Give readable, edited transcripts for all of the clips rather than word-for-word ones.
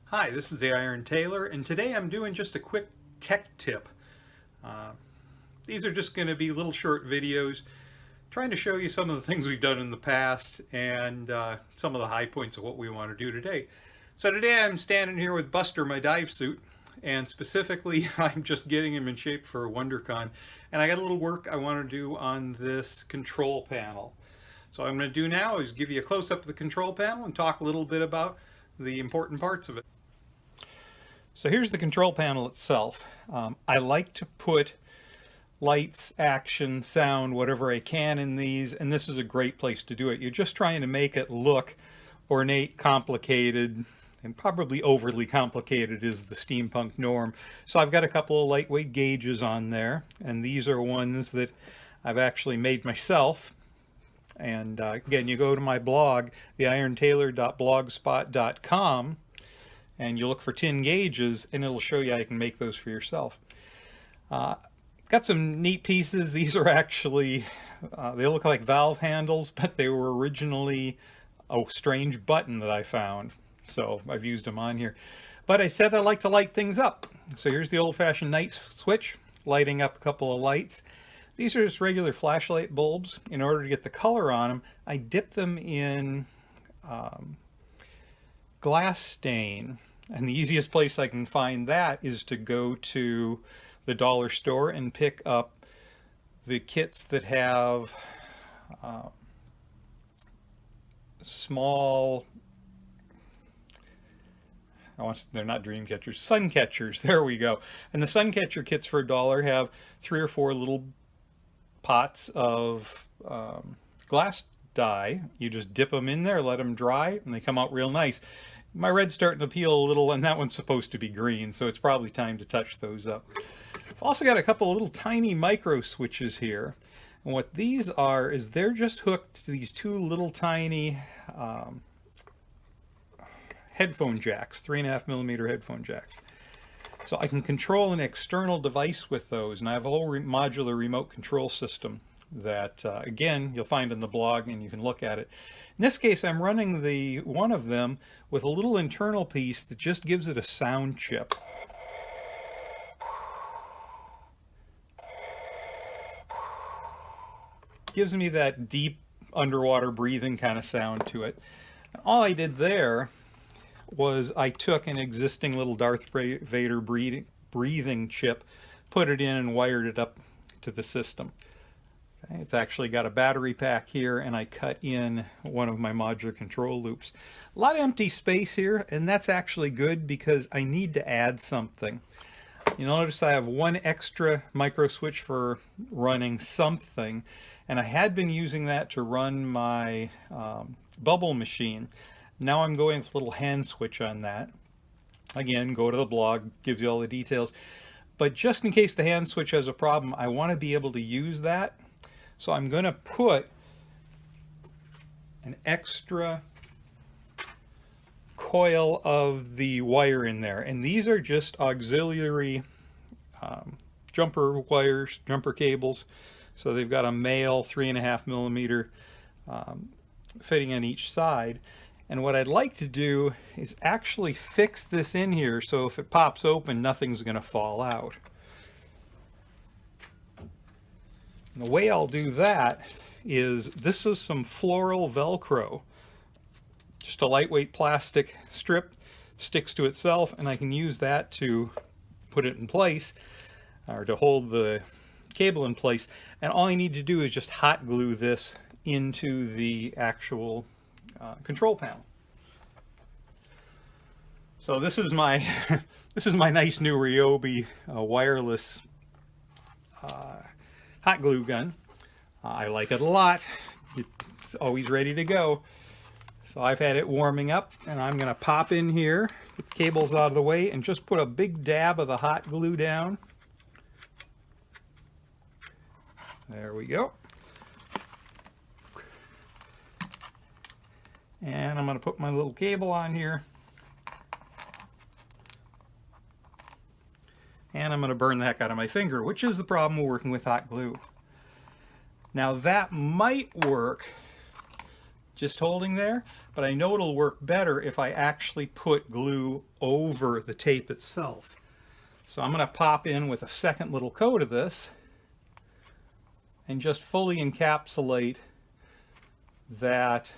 Hi, this is the Iron Tailor, and today I'm doing just a quick tech tip. Uh, these are just going to be little short videos trying to show you some of the things we've done in the past and some of the high points of what we want to do today. So today I'm standing here with Buster, my dive suit, and specifically I'm just getting him in shape for WonderCon, and I got a little work I want to do on this control panel. So what I'm going to do now is give you a close-up of the control panel and talk a little bit about the important parts of it. So here's the control panel itself. I like to put lights, action, sound, whatever I can in these, and this is a great place to do it. You're just trying to make it look ornate, complicated, and probably overly complicated is the steampunk norm. So I've got a couple of lightweight gauges on there, and these are ones that I've actually made myself. And again, you go to my blog, theirontailor.blogspot.com, and you look for tin gauges and it'll show you how you can make those for yourself. Got some neat pieces. These are actually, they look like valve handles, but they were originally a strange button that I found. So I've used them on here. But I said I like to light things up. So here's the old-fashioned night switch, lighting up a couple of lights. These are just regular flashlight bulbs. In order to get the color on them, I dip them in glass stain, and the easiest place I can find that is to go to the dollar store and pick up the kits that have small, they're not dream catchers, sun catchers, there we go. And the sun catcher kits for $1 have 3 or 4 little pots of glass dye. You just dip them in there, let them dry, and they come out real nice. My red's starting to peel a little, and that one's supposed to be green, so it's probably time to touch those up. I've also got a couple of little tiny micro switches here. And what these are is they're just hooked to these 2 little tiny headphone jacks, 3.5mm headphone jacks. So I can control an external device with those, and I have a whole modular remote control system that, again, you'll find in the blog and you can look at it. In this case, I'm running one of them with a little internal piece that just gives it a sound chip. Gives me that deep underwater breathing kind of sound to it. And all I did there was I took an existing little Darth Vader breathing chip, put it in and wired it up to the system. Okay, it's actually got a battery pack here, and I cut in one of my modular control loops. A lot of empty space here, and that's actually good because I need to add something. You notice I have one extra micro switch for running something, and I had been using that to run my bubble machine. Now I'm going with a little hand switch on that. Again, go to the blog, gives you all the details. But just in case the hand switch has a problem, I want to be able to use that. So I'm going to put an extra coil of the wire in there. And these are just auxiliary jumper wires, jumper cables. So they've got a male 3.5mm fitting on each side. And what I'd like to do is actually fix this in here so if it pops open, nothing's going to fall out. And the way I'll do that is, this is some floral Velcro. Just a lightweight plastic strip, sticks to itself, and I can use that to put it in place, or to hold the cable in place. And all I need to do is just hot glue this into the actual control panel. So this is my this is my nice new Ryobi wireless hot glue gun. I like it a lot. It's always ready to go. So I've had it warming up, and I'm going to pop in here, get the cables out of the way, and just put a big dab of the hot glue down. There we go. And I'm going to put my little cable on here. And I'm going to burn the heck out of my finger, which is the problem working with hot glue. Now that might work just holding there, but I know it'll work better if I actually put glue over the tape itself. So I'm going to pop in with a second little coat of this and just fully encapsulate that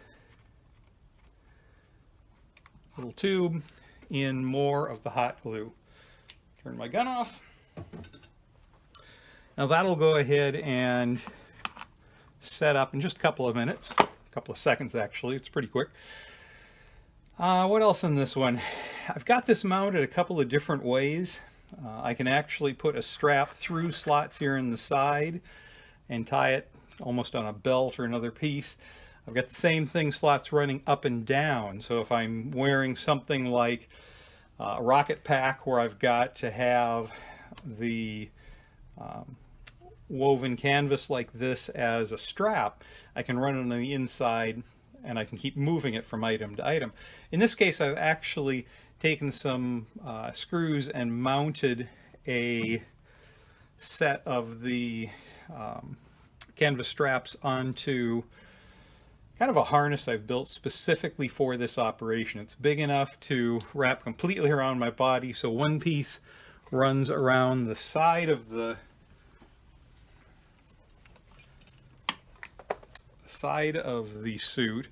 little tube in more of the hot glue. Turn my gun off. Now that'll go ahead and set up in just a couple of minutes. Couple of seconds actually, it's pretty quick. What else in this one? I've got this mounted a couple of different ways. I can actually put a strap through slots here in the side and tie it almost on a belt or another piece. I've got the same thing, slots running up and down, so if I'm wearing something like a rocket pack where I've got to have the woven canvas like this as a strap, I can run it on the inside and I can keep moving it from item to item. In this case, I've actually taken some screws and mounted a set of the canvas straps onto kind of a harness I've built specifically for this operation. It's big enough to wrap completely around my body, so one piece runs around the side of the suit,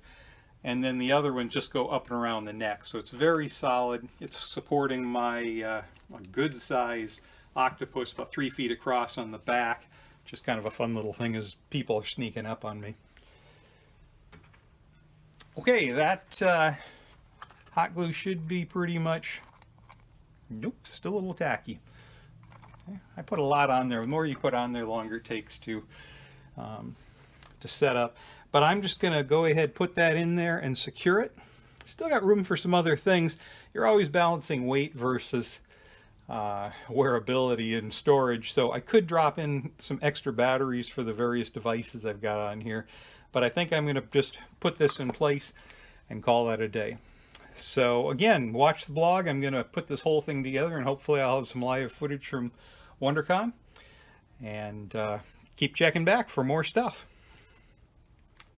and then the other ones just go up and around the neck. So it's very solid. It's supporting my a good size octopus, about 3 feet across on the back. Just kind of a fun little thing as people are sneaking up on me. Okay, that hot glue should be pretty much, nope, still a little tacky. Okay, I put a lot on there. The more you put on there, the longer it takes to set up. But I'm just going to go ahead, put that in there and secure it. Still got room for some other things. You're always balancing weight versus wearability and storage, so I could drop in some extra batteries for the various devices I've got on here, but I think I'm going to just put this in place and call that a day. So again, watch the blog. I'm going to put this whole thing together and hopefully I'll have some live footage from WonderCon, and keep checking back for more stuff.